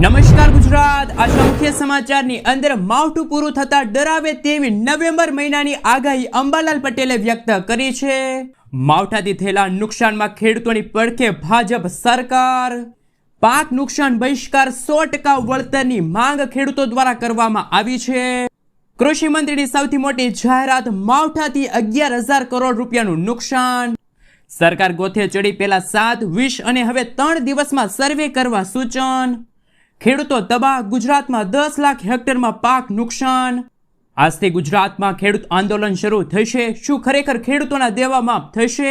નમસ્કાર ગુજરાત, આજના મુખ્ય સમાચારની અંદર માવઠું પૂરું થતા ડરાવે તેવી નવેમ્બર મહિનાની આગાહી અંબાલાલ પટેલે વ્યક્ત કરી છે. માવઠાથી થયેલા નુકસાનમાં ખેડૂતોની પડખે ભાજપ સરકાર. પાક નુકસાન બહિષ્કાર 100% વળતરની માંગ ખેડૂતો દ્વારા કરવામાં આવી છે. કૃષિ મંત્રીની સૌથી મોટી જાહેરાત, માવઠાથી 11,000 કરોડ રૂપિયાનું નુકસાન. સરકાર ગોથે ચડી પેલા 7, 20 અને હવે 3 દિવસમાં સર્વે કરવા સૂચન. ખેડૂતો તબાહ, ગુજરાતમાં 10 લાખ હેક્ટરમાં પાક નુકસાન. આજથી ગુજરાતમાં ખેડૂત આંદોલન શરૂ થશે. શું ખરેખર ખેડૂતોના દેવા માફ થશે?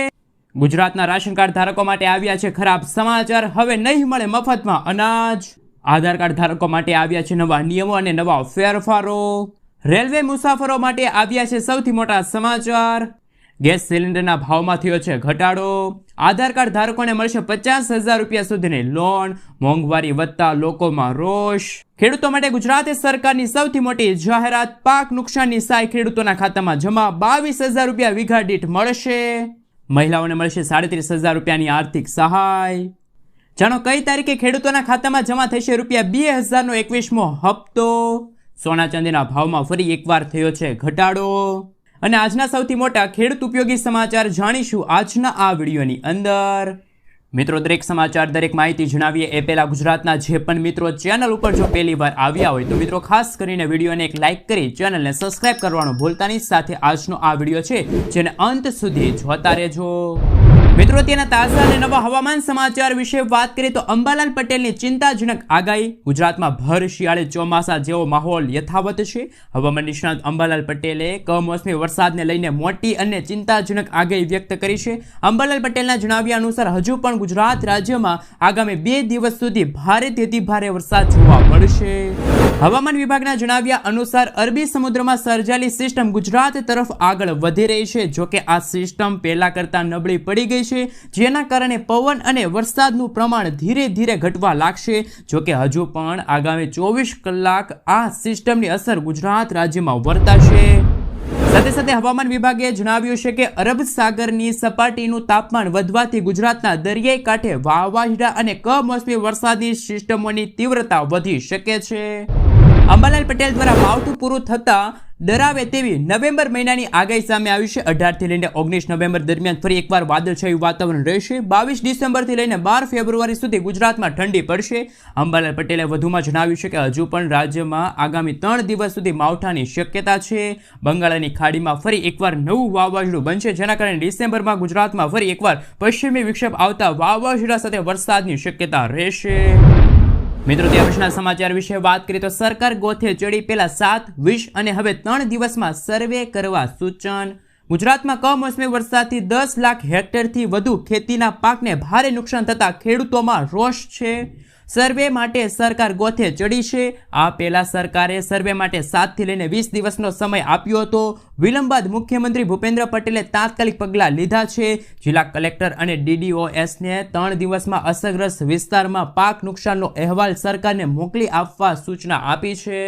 ગુજરાતના રાશન કાર્ડ ધારકો માટે આવ્યા છે ખરાબ સમાચાર. હવે નહીં મળે મફતમાં અનાજ. આધાર કાર્ડ ધારકો માટે આવ્યા છે નવા નિયમો અને નવા ફેરફારો. રેલવે મુસાફરો માટે આવ્યા છે સૌથી મોટા સમાચાર. ગેસ સિલિન્ડરના ભાવમાં થયો છે ઘટાડો. આધાર કાર્ડ ધારકોને મળશે 50,000 રૂપિયા સુધીની લોન. મોંઘવારી વધતા લોકોમાં રોષ. ખેડૂતો માટે ગુજરાત સરકારની સૌથી મોટી જાહેરાત, પાક નુકસાનની સહાય ખેડૂતોના ખાતામાં જમા. 22,000 રૂપિયા વીઘા દીઠ મળશે. મહિલાઓને મળશે 37,000 રૂપિયાની આર્થિક સહાય. જાણો કઈ તારીખે ખેડૂતોના ખાતામાં જમા થશે રૂપિયા 2,000નો 21મો હપ્તો. સોના ચાંદીના ભાવમાં ફરી એકવાર થયો છે ઘટાડો. અને આજના સૌથી મોટા ખેડૂત ઉપયોગી સમાચાર જાણીશું આજના આ વિડીયોની અંદર. મિત્રો, દરેક સમાચાર, દરેક માહિતી જણાવીએ એ પહેલા ગુજરાતના જે પણ મિત્રો ચેનલ ઉપર જો પહેલી વાર આવ્યા હોય તો મિત્રો ખાસ કરીને વિડીયોને એક લાઇક કરી ચેનલને સબસ્ક્રાઇબ કરવાનું ભૂલતા નહીં. સાથે આજનો આ વિડીયો છે જેને અંત સુધી જોતા રહેજો. મિત્રો, તેના તાજા અને નવા હવામાન સમાચાર વિશે વાત કરીએ તો અંબાલાલ પટેલની ચિંતાજનક આગાહી. ગુજરાતમાં ભર શિયાળે ચોમાસા જેવો માહોલ યથાવત છે. હવામાન નિષ્ણાત અંબાલાલ પટેલે કમોસમી વરસાદને લઈને મોટી અને ચિંતાજનક આગાહી વ્યક્ત કરી છે. અંબાલાલ પટેલના જણાવ્યા અનુસાર હજુ પણ ગુજરાત રાજ્યમાં આગામી 2 દિવસ સુધી ભારેથી અતિ ભારે વરસાદ જોવા મળશે. હવામાન વિભાગના જણાવ્યા અનુસાર અરબી સમુદ્રમાં સર્જાયેલી સિસ્ટમ ગુજરાત તરફ આગળ વધી રહી છે. જોકે આ સિસ્ટમ પહેલા કરતા નબળી પડી ગઈ છે, જેના કારણે પવન અને વરસાદનું પ્રમાણ ધીરે ધીરે ઘટવા લાગશે. જોકે હજુ પણ આગામી 24 કલાક આ સિસ્ટમની અસર ગુજરાત રાજ્યમાં વર્તાશે. સાથે સાથે હવામાન વિભાગે જણાવ્યું છે કે અરબ સાગરની સપાટીનું તાપમાન વધવાથી ગુજરાતના દરિયાઈ કાંઠે વાવાઝોડા અને કમોસમી વરસાદની સિસ્ટમોની તીવ્રતા વધી શકે છે. અંબાલાલ પટેલ દ્વારા માવઠું પૂરું થતા ડરાવે તેવી નવેમ્બર મહિનાની આગાહી સામે આવી છે. 18 થી લઈને 19 નવેમ્બર દરમિયાન ફરી એકવાર વાદળછાયું વાતાવરણ રહેશે. 22 ડિસેમ્બરથી લઈને 12 ફેબ્રુઆરી સુધી ગુજરાતમાં ઠંડી પડશે. અંબાલાલ પટેલે વધુમાં જણાવ્યું છે કે હજુ પણ રાજ્યમાં આગામી 3 દિવસ સુધી માવઠાની શક્યતા છે. બંગાળની ખાડીમાં ફરી એકવાર નવું વાવાઝોડું બનશે, જેના કારણે ડિસેમ્બરમાં ગુજરાતમાં ફરી એકવાર પશ્ચિમી વિક્ષેપ આવતા વાવાઝોડા સાથે વરસાદની શક્યતા રહેશે. મિત્રો, ત્યાં પછીના સમાચાર વિશે વાત કરીએ તો સરકાર ગોથે ચડી પેલા 7, 20 અને હવે 3 દિવસમાં સર્વે કરવા સૂચન. ગુજરાતમાં કમોસમી વરસાદથી 10 લાખ હેક્ટરથી વધુ ખેતીના પાકને ભારે નુકસાન થતા ખેડૂતોમાં રોષ છે. સર્વે માટે સરકાર ગોથે ચડી છે. આ પહેલા સરકારે સર્વે માટે 7 થી લઈને 20 દિવસનો સમય આપ્યો હતો. વિલંબ બાદ મુખ્યમંત્રી ભૂપેન્દ્ર પટેલે તાત્કાલિક પગલાં લીધા છે. જિલ્લા કલેક્ટર અને DDOSને 3 દિવસમાં અસરગ્રસ્ત વિસ્તારમાં પાક નુકસાનનો અહેવાલ સરકારને મોકલી આપવા સૂચના આપી છે.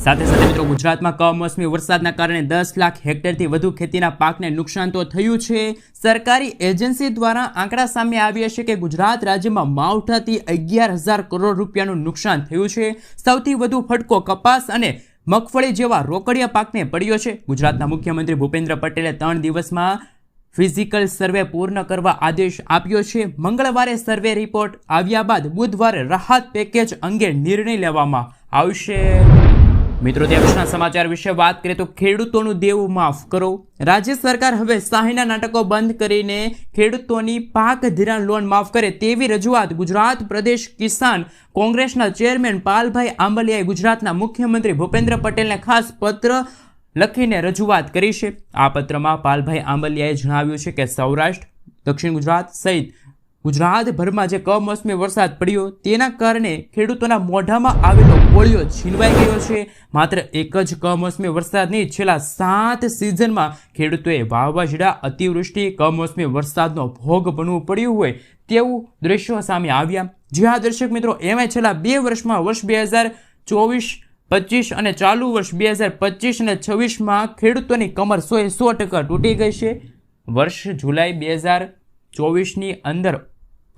સાથે સાથે મિત્રો, ગુજરાતમાં કમોસમી વરસાદના કારણે 10 લાખ હેક્ટરથી વધુ ખેતીના પાકને નુકસાન તો થયું છે. સરકારી એજન્સી દ્વારા આંકડા સામે આવ્યા છે કે ગુજરાત રાજ્યમાં માવઠાથી 11,000 કરોડ રૂપિયાનું નુકસાન થયું છે. સૌથી વધુ ફટકો કપાસ અને મગફળી જેવા રોકડિયા પાકને પડ્યો છે. ગુજરાતના મુખ્યમંત્રી ભૂપેન્દ્ર પટેલે 3 દિવસમાં ફિઝિકલ સર્વે પૂર્ણ કરવા આદેશ આપ્યો છે. મંગળવારે સર્વે રિપોર્ટ આવ્યા બાદ બુધવારે રાહત પેકેજ અંગે નિર્ણય લેવામાં આવશે. મિત્રો, ત્યાં પછીના સમાચાર વિશે વાત કરીએ તો ખેડૂતોનું દેવું માફ કરો. રાજ્ય સરકાર હવે શાહીના નાટકો બંધ કરીને ખેડૂતોની પાક ધિરાણ લોન માફ કરે તેવી રજૂઆત ગુજરાત પ્રદેશ કિસાન કોંગ્રેસના ચેરમેન પાલભાઈ આંબલિયાએ ગુજરાતના મુખ્યમંત્રી ભૂપેન્દ્ર પટેલને ખાસ પત્ર લખીને રજૂઆત કરી છે. આ પત્રમાં પાલભાઈ આંબલિયાએ જણાવ્યું છે કે સૌરાષ્ટ્ર, દક્ષિણ ગુજરાત સહિત ગુજરાતભરમાં જે કમોસમી વરસાદ પડ્યો તેના કારણે ખેડૂતોના મોઢામાં આવેલો કોળિયો છીનવાઈ ગયો છે. માત્ર એક જ કમોસમી વરસાદ નહીં, છેલ્લા 7 સિઝનમાં ખેડૂતોએ વાવાઝોડા, અતિવૃષ્ટિ, કમોસમી વરસાદનો ભોગ બનવું પડ્યું હોય તેવું દ્રશ્યો સામે આવ્યા. જે આ દર્શક મિત્રો, એમાં છેલ્લા 2 વર્ષમાં વર્ષ 2024-25 અને ચાલુ વર્ષ 2025 અને 26માં ખેડૂતોની કમર 100% તૂટી ગઈ છે. વર્ષ જુલાઈ 2024ની અંદર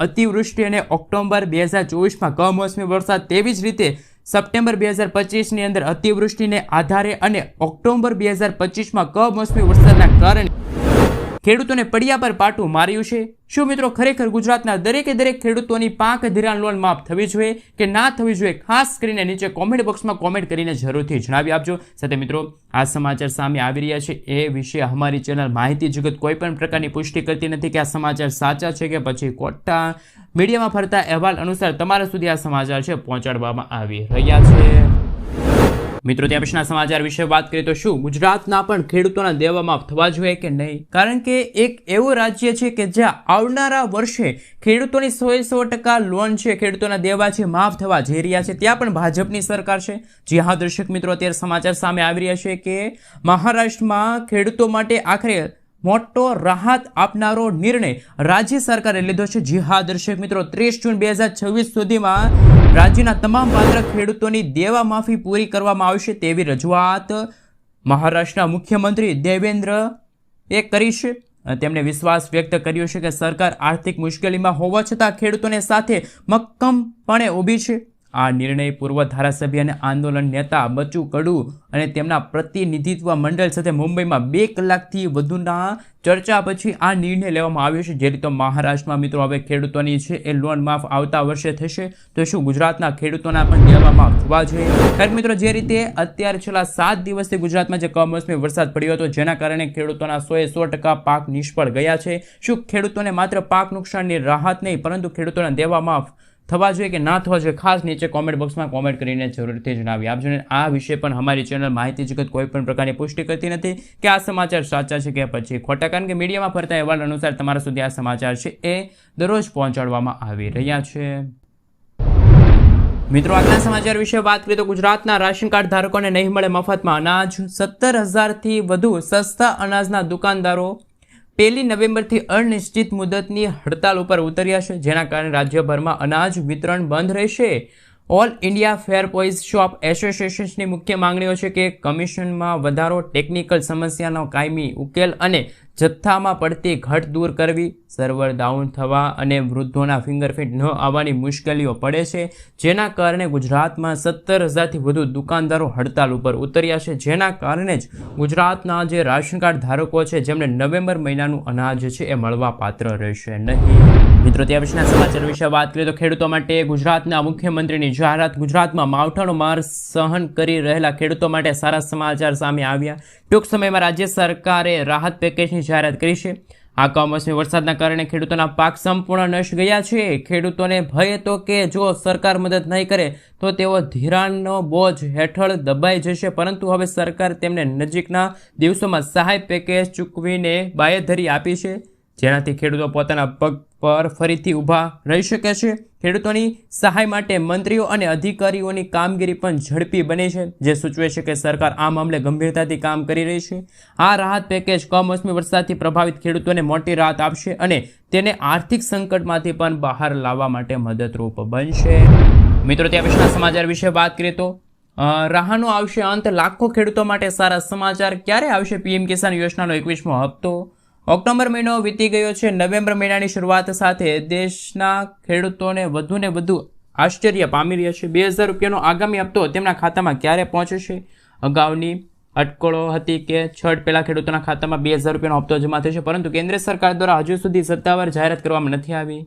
અતિવૃષ્ટિ અને ઓક્ટોબર 2024માં કમોસમી વરસાદ, તેવી જ રીતે સપ્ટેમ્બર 2025ની અંદર અતિવૃષ્ટિને આધારે અને ઓક્ટોબર 2025માં કમોસમી વરસાદના કારણે ખેડૂતોને પડ્યા પર પાટું માર્યું છે. શું મિત્રો ખરેખર ગુજરાતના દરેકે દરેક ખેડૂતોની પાક ધિરાણ લોન માફ થવી જોઈએ કે ના થવી જોઈએ? ખાસ કરીને નીચે કોમેન્ટ બોક્સમાં કોમેન્ટ કરીને જરૂરથી જણાવી આપજો. સાથે મિત્રો આ સમાચાર સામે આવી રહ્યા છે એ વિશે અમારી ચેનલ માહિતી જગત કોઈ પણ પ્રકારની પુષ્ટિ કરતી નથી કે આ સમાચાર સાચા છે કે પછી ખોટા. મીડિયામાં ફરતા અહેવાલ અનુસાર તમારા સુધી આ સમાચાર છે પહોંચાડવામાં આવી રહ્યા છે. મિત્રો ત્યાં પછીના સમાચાર વિશે વાત કરીએ તો શું ગુજરાતના પણ ખેડૂતોના દેવા માફ થવા જોઈએ કે નહીં? કારણ કે એક એવું રાજ્ય છે કે જ્યાં આવનારા વર્ષે ખેડૂતોની 100% લોન છે, ખેડૂતોના દેવા છે માફ થવા જઈ રહ્યા છે. ત્યાં પણ ભાજપની સરકાર છે. જી હા દર્શક મિત્રો, અત્યારે સમાચાર સામે આવી રહ્યા છે કે મહારાષ્ટ્રમાં ખેડૂતો માટે આખરે મોટો રાહત આપનારો નિર્ણય રાજ્ય સરકારે લીધો છે. જી હા દર્શક મિત્રો, 30 જૂન 2026 સુધીમાં રાજ્યના તમામ પાત્ર ખેડૂતોની દેવા માફી પૂરી કરવામાં આવશે તેવી રજૂઆત મહારાષ્ટ્રના મુખ્યમંત્રી દેવેન્દ્ર કરી છે. તેમણે વિશ્વાસ વ્યક્ત કર્યો છે કે સરકાર આર્થિક મુશ્કેલીમાં હોવા છતાં ખેડૂતોને સાથે મક્કમપણે ઊભી છે. આ નિર્ણય પૂર્વ ધારાસભ્ય અને આંદોલન નેતા બચુ કડુ અને તેમના પ્રતિનિધિત્વ મંડળ સાથે મુંબઈમાં 2 કલાકથી વધુના ચર્ચા પછી આ નિર્ણય લેવામાં આવ્યો છે. જે રીતે મહારાષ્ટ્રમાં મિત્રો હવે ખેડૂતોની છે એ લોન માફ આવતા વર્ષે થશે, તો શું ગુજરાતના ખેડૂતોના પણ દેવા માફ થવા જોઈએ? કારણ મિત્રો જે રીતે અત્યારે છેલ્લા 7 દિવસથી ગુજરાતમાં જે કમોસમી વરસાદ પડ્યો હતો જેના કારણે ખેડૂતોના 100% પાક નિષ્ફળ ગયા છે, શું ખેડૂતોને માત્ર પાક નુકસાનની રાહત નહીં પરંતુ ખેડૂતોના દેવા માફ થવા જોઈએ કે ના થવા જોઈએ? ખાસ નીચે કોમેન્ટ બોક્સમાં કોમેન્ટ કરીને જરૂરથી જણાવી આપજો. અને આ વિશે પણ અમારી ચેનલ માહિતી જગત કોઈ પણ પ્રકારની પુષ્ટિ કરતી નથી કે આ સમાચાર સાચા છે કે પછી ખોટા, કારણ કે મીડિયામાં ફરતા અહેવાલ અનુસાર તમારા સુધી આ સમાચાર છે એ દરરોજ પહોંચાડવામાં આવી રહ્યા છે. મિત્રો આજના સમાચાર વિશે વાત કરીએ તો ગુજરાતના રાશન કાર્ડ ધારકોને નહીં મળે મફતમાં અનાજ. 17,000થી વધુ સસ્તા અનાજના દુકાનદારો 1 નવેમ્બરથી અનિશ્ચિત મુદતની હડતાલ ઉપર ઉતર્યા છે, જેના કારણે રાજ્યભરમાં અનાજ વિતરણ બંધ રહેશે. ઓલ ઇન્ડિયા ફેર પોઈઝ શોપ એસોસિએશનની મુખ્ય માંગણીઓ છે કે કમિશનમાં વધારો, ટેકનિકલ સમસ્યાનો કાયમી ઉકેલ અને જથ્થામાં પડતી ઘટ દૂર કરવી, સર્વર ડાઉન થવા અને વૃદ્ધોના ફિંગરપ્રિન્ટ ન આવવાની મુશ્કેલીઓ પડે છે, જેના કારણે ગુજરાતમાં 17,000થી વધુ દુકાનદારો હડતાલ ઉપર ઉતર્યા છે. જેના કારણે જ ગુજરાતના જે રાશન કાર્ડ ધારકો છે જેમને નવેમ્બર મહિનાનું અનાજ છે એ મળવા પાત્ર રહેશે નહીં. મિત્રો ત્યાં પછીના સમાચાર વિશે વાત કરીએ તો ખેડૂતો માટે ગુજરાતના મુખ્યમંત્રીની જાહેરાત. ગુજરાતમાં માવઠાનો માર સહન કરી રહેલા ખેડૂતો માટે સારા સમાચાર સામે આવ્યા. ટૂંક સમયમાં રાજ્ય સરકારે રાહત પેકેજની જાહેરાત કરી છે. આ કમોસમી વરસાદના કારણે ખેડૂતોના પાક સંપૂર્ણ નષ્ટ ગયા છે. ખેડૂતોને ભય હતો કે જો સરકાર મદદ નહીં કરે તો તેઓ ધિરાણનો બોજ હેઠળ દબાઈ જશે, પરંતુ હવે સરકાર તેમને નજીકના દિવસોમાં સહાય પેકેજ ચૂકવીને બાંયધરી આપી છે, જેનાથી ખેડૂતો પોતાના પગ પર ફરીથી ઊભા રહી શકે છે. ખેડૂતોની સહાય માટે મંત્રીઓ અને અધિકારીઓની કામગીરી પણ ઝડપી બની છે, જે સૂચવે છે કે સરકાર આ મામલે ગંભીરતાથી કામ કરી રહી છે. આ રાહત પેકેજ કમોસમી વરસાદથી પ્રભાવિત ખેડૂતોને મોટી રાહત આપશે અને તેને આર્થિક સંકટમાંથી પણ બહાર લાવવા માટે મદદરૂપ બનશે. મિત્રો ત્યાં પછીના સમાચાર વિશે વાત કરીએ તો રાહનો આવશે અંત. લાખો ખેડૂતો માટે સારા સમાચાર. ક્યારે આવશે પીએમ કિસાન યોજનાનો 21મો હપ્તો? ઓક્ટોબર મહિનો વીતી ગયો છે. નવેમ્બર મહિનાની શરૂઆત સાથે દેશના ખેડૂતોને વધુને વધુ આશ્ચર્ય પામી રહ્યા છે. 2,000 રૂપિયાનો આગામી હપ્તો તેમના ખાતામાં ક્યારે પહોંચશે? અગાઉની અટકળો હતી કે છઠ પહેલા ખેડૂતોના ખાતામાં 2,000 રૂપિયાનો હપ્તો જમા થશે, પરંતુ કેન્દ્ર સરકાર દ્વારા હજુ સુધી સત્તાવાર જાહેરાત કરવામાં નથી આવી.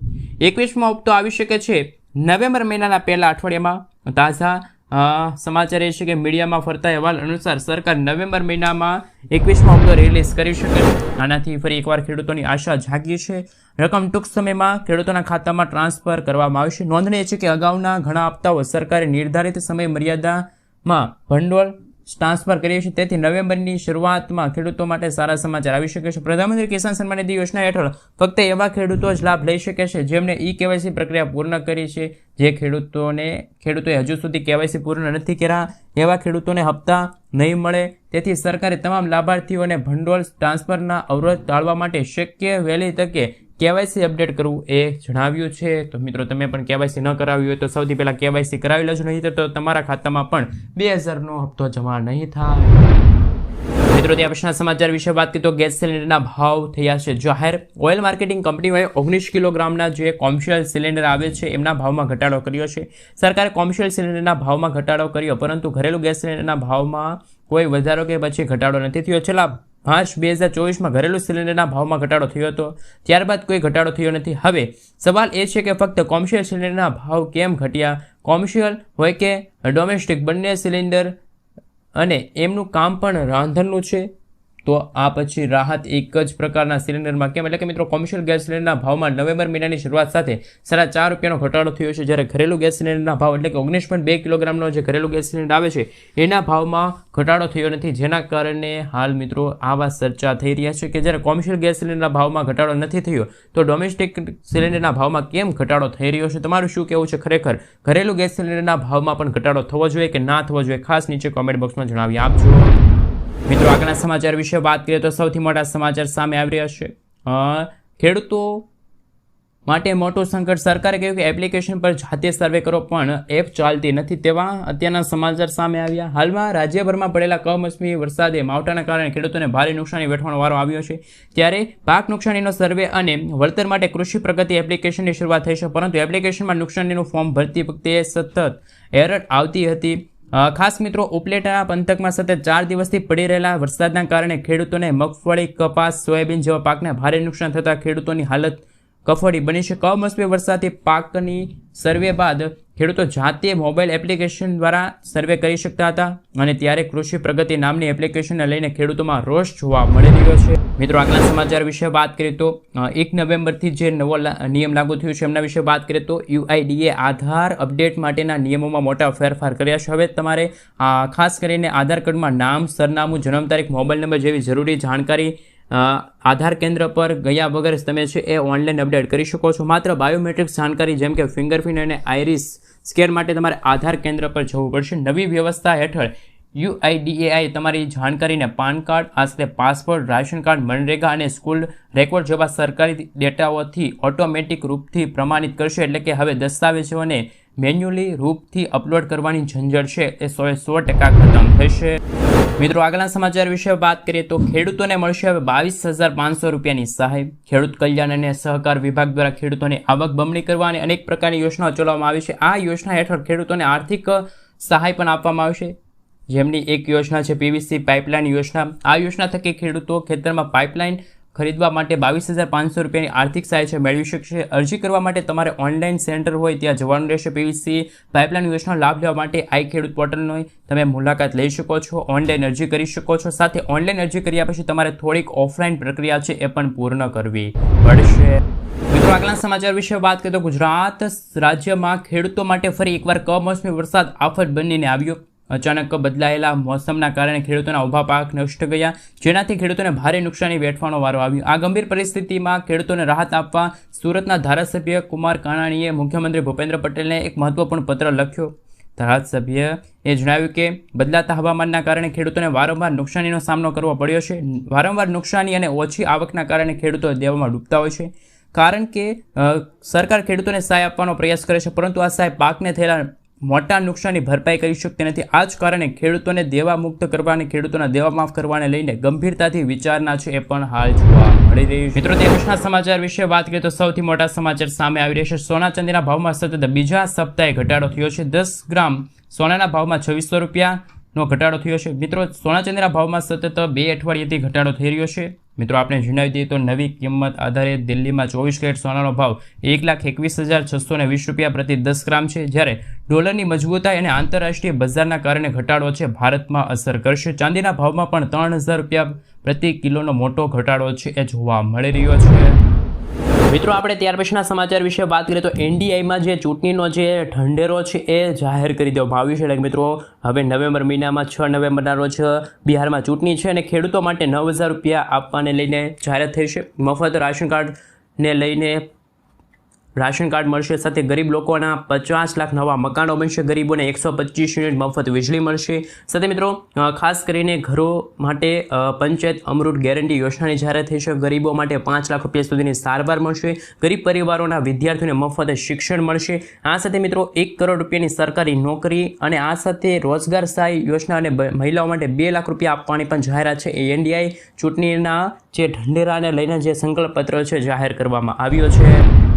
21મો હપ્તો આવી શકે છે નવેમ્બર મહિનાના પહેલા અઠવાડિયામાં. તાજા સમાચાર એ છે કે મીડિયામાં ફરતા અહેવાલ અનુસાર સરકાર નવેમ્બર મહિનામાં 21મો હપ્તો રિલીઝ કરી શકે છે. આનાથી ફરી એકવાર ખેડૂતોની આશા જાગી છે. રકમ ટૂંક સમયમાં ખેડૂતોના ખાતામાં ટ્રાન્સફર કરવામાં આવશે. નોંધનીય છે કે અગાઉના ઘણા હપ્તાઓ સરકારે નિર્ધારિત સમય મર્યાદામાં ભંડોળ ટ્રાન્સફર કરીએ છીએ, તેથી નવેમ્બરની શરૂઆતમાં ખેડૂતો માટે સારા સમાચાર આવી શકે છે. પ્રધાનમંત્રી કિસાન સન્માન નિધિ યોજના હેઠળ ફક્ત એવા ખેડૂતો જ લાભ લઈ શકે છે જેમણે KYC પ્રક્રિયા પૂર્ણ કરી છે. જે ખેડૂતોએ હજુ સુધી KYC પૂર્ણ નથી કર્યા એવા ખેડૂતોને હપ્તા નહીં મળે. તેથી સરકારે તમામ લાભાર્થીઓને ભંડોળ ટ્રાન્સફરના અવરોધ ટાળવા માટે શક્ય વહેલી તકે KYC અપડેટ કરવું એ જણાવ્યું છે. તો મિત્રો તમે પણ KYC ન કરાવ્યું હોય તો સૌથી પહેલાં KYC કરાવી લેજો, નહીં તો તમારા ખાતામાં પણ 2,000નો હપ્તો જમા નહીં થાય. મિત્રો ત્યાં પછીના સમાચાર વિશે વાત કરીએ તો ગેસ સિલિન્ડરના ભાવ થયા છે જાહેર. ઓઇલ માર્કેટિંગ કંપનીઓએ 19 કિલોગ્રામના જે કોમર્શિયલ સિલિન્ડર આવે છે એમના ભાવમાં ઘટાડો કર્યો છે. સરકારે કોમર્શિયલ સિલિન્ડરના ભાવમાં ઘટાડો કર્યો, પરંતુ ઘરેલું ગેસ સિલિન્ડરના ભાવમાં કોઈ વધારો કે પછી ઘટાડો નથી થયો. છેલ્લા માર્ચ 2024માં ઘરેલું સિલિન્ડરના ભાવમાં ઘટાડો થયો હતો, ત્યારબાદ કોઈ ઘટાડો થયો નથી. હવે સવાલ એ છે કે ફક્ત કોમર્શિયલ સિલિન્ડરના ભાવ કેમ ઘટ્યા? કોમર્શિયલ હોય કે ડોમેસ્ટિક, બંને સિલિન્ડર અને એમનું કામ પણ રાંધણનું છે, તો આ પછી રાહત એક જ પ્રકારના સિલિન્ડરમાં કેમ? એટલે કે મિત્રો કોમર્શિયલ ગેસ સિલિન્ડરના ભાવમાં નવેમ્બર મહિનાની શરૂઆત સાથે ₹4.5 ઘટાડો થયો છે, જ્યારે ઘરેલું ગેસ સિલિન્ડરના ભાવ એટલે કે 19.2 કિલોગ્રામનો જે ઘરેલું ગેસ સિલિન્ડર આવે છે એના ભાવમાં ઘટાડો થયો નથી, જેના કારણે હાલ મિત્રો આવા ચર્ચા થઈ રહ્યા છે કે જ્યારે કોમર્શિયલ ગેસ સિલિન્ડરના ભાવમાં ઘટાડો નથી થયો તો ડોમેસ્ટિક સિલિન્ડરના ભાવમાં કેમ ઘટાડો થઈ રહ્યો છે? તમારું શું કહેવું છે? ખરેખર ઘરેલું ગેસ સિલિન્ડરના ભાવમાં પણ ઘટાડો થવો જોઈએ કે ના થવો જોઈએ? ખાસ નીચે કોમેન્ટ બોક્સમાં જણાવી આપજો. મિત્રો આગળના સમાચાર વિશે વાત કરીએ તો સૌથી મોટા સમાચાર સામે આવી રહ્યા છે. ખેડૂતો માટે મોટું સંકટ. સરકારે કહ્યું કે એપ્લિકેશન પર જાતે સર્વે કરો, પણ એપ ચાલતી નથી. તેવા અત્યારના સમાચાર સામે આવ્યા. હાલમાં રાજ્યભરમાં પડેલા કમોસમી વરસાદે માવઠાના કારણે ખેડૂતોને ભારે નુકસાની વેઠવાનો વારો આવ્યો છે. ત્યારે પાક નુકસાનીનો સર્વે અને વળતર માટે કૃષિ પ્રગતિ એપ્લિકેશનની શરૂઆત થઈ છે, પરંતુ એપ્લિકેશનમાં નુકસાનીનું ફોર્મ ભરતી વખતે સતત એરર આવતી હતી. ખાસ મિત્રો ઉપલેટા પંથકમાં સતત 4 દિવસથી પડી રહેલા વરસાદના કારણે ખેડૂતોને મગફળી, કપાસ, સોયાબીન જેવા પાકને ભારે નુકસાન થતાં ખેડૂતોની હાલત કફોડી બની છે. કમોસમી વરસાદથી પાકની સર્વે બાદ ખેડૂતો જાતે મોબાઈલ એપ્લિકેશન દ્વારા સર્વે કરી શકતા હતા, અને ત્યારે કૃષિ પ્રગતિ નામની એપ્લિકેશનને લઈને ખેડૂતોમાં રોષ જોવા મળી રહ્યો છે. મિત્રો આગળના સમાચાર વિશે વાત કરીએ તો 1 નવેમ્બરથી જે નવો નિયમ લાગુ થયો છે એમના વિશે વાત કરીએ તો UIDએ આધાર અપડેટ માટેના નિયમોમાં મોટા ફેરફાર કર્યા છે. હવે તમારે ખાસ કરીને આધાર કાર્ડમાં નામ, સરનામું, જન્મ તારીખ, મોબાઈલ નંબર જેવી જરૂરી જાણકારી આધાર કેન્દ્ર પર ગયા વગર તમે છે એ ઓનલાઈન અપડેટ કરી શકો છો. માત્ર બાયોમેટ્રિક્સ જાણકારી જેમ કે ફિંગરપ્રિન્ટ અને આઈરિસ સ્કેન માટે તમારે આધાર કેન્દ્ર પર જવું પડશે. નવી વ્યવસ્થા હેઠળ UIDAI તમારી જાણકારીને પાન કાર્ડ, આશરે પાસપોર્ટ, રાશન કાર્ડ, મનરેગા અને સ્કૂલ રેકોર્ડ જેવા સરકારી ડેટાઓથી ઓટોમેટિક રૂપથી પ્રમાણિત કરશે. એટલે કે હવે દસ્તાવેજોને મેન્યુઅલી રૂપથી અપલોડ કરવાની ઝંઝટ છે એ 100% ખતમ થશે. મિત્રો આગળના સમાચાર વિશે વાત કરીએ તો ખેડૂતોને મળશે હવે ₹22,500ની સહાય. ખેડૂત કલ્યાણ અને સહકાર વિભાગ દ્વારા ખેડૂતોની આવક બમણી કરવા અને અનેક પ્રકારની યોજનાઓ ચલાવવામાં આવી છે. આ યોજના હેઠળ ખેડૂતોને આર્થિક સહાય પણ આપવામાં આવશે, જેમની એક યોજના છે PVC પાઇપલાઇન યોજના. આ યોજના થકી ખેડૂતો ખેતરમાં પાઇપલાઇન ખરીદવા માટે ₹22,500ની આર્થિક સહાય મેળવી શકશે. અરજી કરવા માટે તમારે ઓનલાઈન સેન્ટર હોય ત્યાં જવાનું રહેશે. PVC પાઇપલાઇન યોજનાનો લાભ લેવા માટે આઈ ખેડૂત પોર્ટલની તમે મુલાકાત લઈ શકો છો, ઓનલાઈન અરજી કરી શકો છો. સાથે ઓનલાઈન અરજી કર્યા પછી તમારે થોડીક ઓફલાઈન પ્રક્રિયા છે એ પણ પૂર્ણ કરવી પડશે. મિત્રો આગળના સમાચાર વિશે વાત કરીએ તો ગુજરાત રાજ્યમાં ખેડૂતો માટે ફરી એકવાર કમોસમી વરસાદ આફત બનીને આવ્યો. અચાનક બદલાયેલા મોસમના કારણે ખેડૂતોના ઊભા પાક નષ્ટ ગયા, જેનાથી ખેડૂતોને ભારે નુકસાની વેઠવાનો વારો આવ્યો. આ ગંભીર પરિસ્થિતિમાં ખેડૂતોને રાહત આપવા સુરતના ધારાસભ્ય કુમાર કાનાણીએ મુખ્યમંત્રી ભૂપેન્દ્ર પટેલને એક મહત્વપૂર્ણ પત્ર લખ્યો. ધારાસભ્યએ જણાવ્યું કે બદલાતા હવામાનના કારણે ખેડૂતોને વારંવાર નુકસાનીનો સામનો કરવો પડ્યો છે. વારંવાર નુકસાની અને ઓછી આવકના કારણે ખેડૂતો દેવામાં ડૂબતા હોય છે. કારણ કે સરકાર ખેડૂતોને સહાય આપવાનો પ્રયાસ કરે છે, પરંતુ આ સહાય પાકને થયેલા મોટા નુકસાની ભરપાઈ કરી શકતી નથી. આ જ કારણે ખેડૂતોને દેવા મુક્ત કરવા અને ખેડૂતોના દેવા માફ કરવાને લઈને ગંભીરતાથી વિચારણા છે એ પણ હાલ જોવા મળી રહી છે. મિત્રો દેશના સમાચાર વિશે વાત કરીએ તો સૌથી મોટા સમાચાર સામે આવી રહ્યા છે. સોના ચાંદીના ભાવમાં સતત બીજા સપ્તાહે ઘટાડો થયો છે. 10 ગ્રામ સોનાના ભાવમાં ₹2600નો ઘટાડો થયો છે. મિત્રો સોના ચાંદીના ભાવમાં સતત 2 અઠવાડિયેથી ઘટાડો થઈ રહ્યો છે. મિત્રો આપણે જણાવી દઈએ તો નવી કિંમત આધારે દિલ્હીમાં 24 કેરેટ સોનાનો ભાવ ₹1,21,620 પ્રતિ 10 ગ્રામ છે, જ્યારે ડોલરની મજબૂતાઈ અને આંતરરાષ્ટ્રીય બજારના કારણે ઘટાડો છે ભારતમાં અસર કરશે. ચાંદીના ભાવમાં પણ ₹3,000 પ્રતિ કિલોનો મોટો ઘટાડો છે એ જોવા મળી રહ્યો છે. મિત્રો આપણે ત્યાર પછીના સમાચાર વિશે વાત કરીએ તો NDIમાં જે ચૂંટણીનો જે ઢંઢેરો છે એ જાહેર કરી દેવામાં આવ્યું છે. એટલે મિત્રો હવે નવેમ્બર મહિનામાં 6 નવેમ્બરના રોજ બિહારમાં ચૂંટણી છે અને ખેડૂતો માટે ₹9,000 આપવાને લઈને જાહેરાત થઈ છે. મફત રાશન કાર્ડને લઈને રાશન કાર્ડ મળશે. સાથે ગરીબ લોકોના 50 લાખ નવા મકાનો બનશે. ગરીબોને 125 યુનિટ મફત વીજળી મળશે. સાથે મિત્રો ખાસ કરીને ઘરો માટે પંચાયત અમૃત ગેરંટી યોજનાની જાહેરાત થઈ છે. ગરીબો માટે 5 લાખ રૂપિયા સુધીની સારવાર મળશે. ગરીબ પરિવારોના વિદ્યાર્થીઓને મફત શિક્ષણ મળશે. આ સાથે મિત્રો 1 કરોડ રૂપિયાની સરકારી નોકરી અને આ સાથે રોજગાર સહાય યોજના અને મહિલાઓ માટે 2 લાખ રૂપિયા આપવાની પણ જાહેરાત છે. એનડીઆઈ ચૂંટણીના જે ઢંઢેરાને લઈને જે સંકલ્પ પત્ર છે જાહેર કરવામાં આવ્યો છે.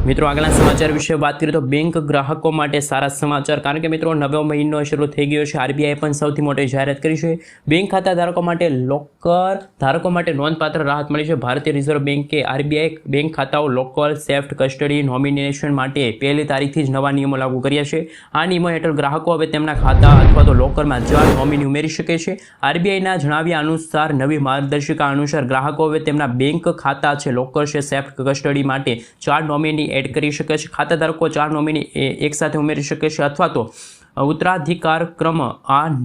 મિત્રો આગળના સમાચાર વિશે વાત કરીએ તો બેંક ગ્રાહકો માટે સારા સમાચાર, કારણ કે મિત્રો નવો મહિનો શરૂ થઈ ગયો છે. આરબીઆઈ પણ સૌથી મોટી જાહેરાત કરી છે. બેંક ખાતા ધારકો માટે લોકર ધારકો માટે નોંધપાત્ર રાહત મળી છે. ભારતીય રિઝર્વ બેંકે RBI bank ખાતાઓ locker, સેફ્ટ custody, nomination માટે 1 તારીખથી જ નવા નિયમો લાગુ કર્યા છે. આ નિયમો હેઠળ ગ્રાહકો હવે તેમના ખાતા અથવા તો લોકરમાં 4 નોમિની ઉમેરી શકે છે. આરબીઆઈના જણાવ્યા અનુસાર નવી માર્ગદર્શિકા અનુસાર ગ્રાહકો હવે તેમના બેંક ખાતા છે લોકર છે સેફ્ટ કસ્ટડી માટે 4 નોમિની એડ કરી શકે છે. ખાતા ધારકો 4 નોમિની એકસાથે ઉમેરી શકે છે અથવા તો ઉત્તરાધિકાર ક્રમ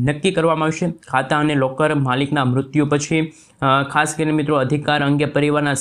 નક્કી કરવામાં આવશે. ખાતા અને લોકર માલિકના મૃત્યુ પછી ખાસ કરીને મિત્રો અધિકાર અંગે પરિવારના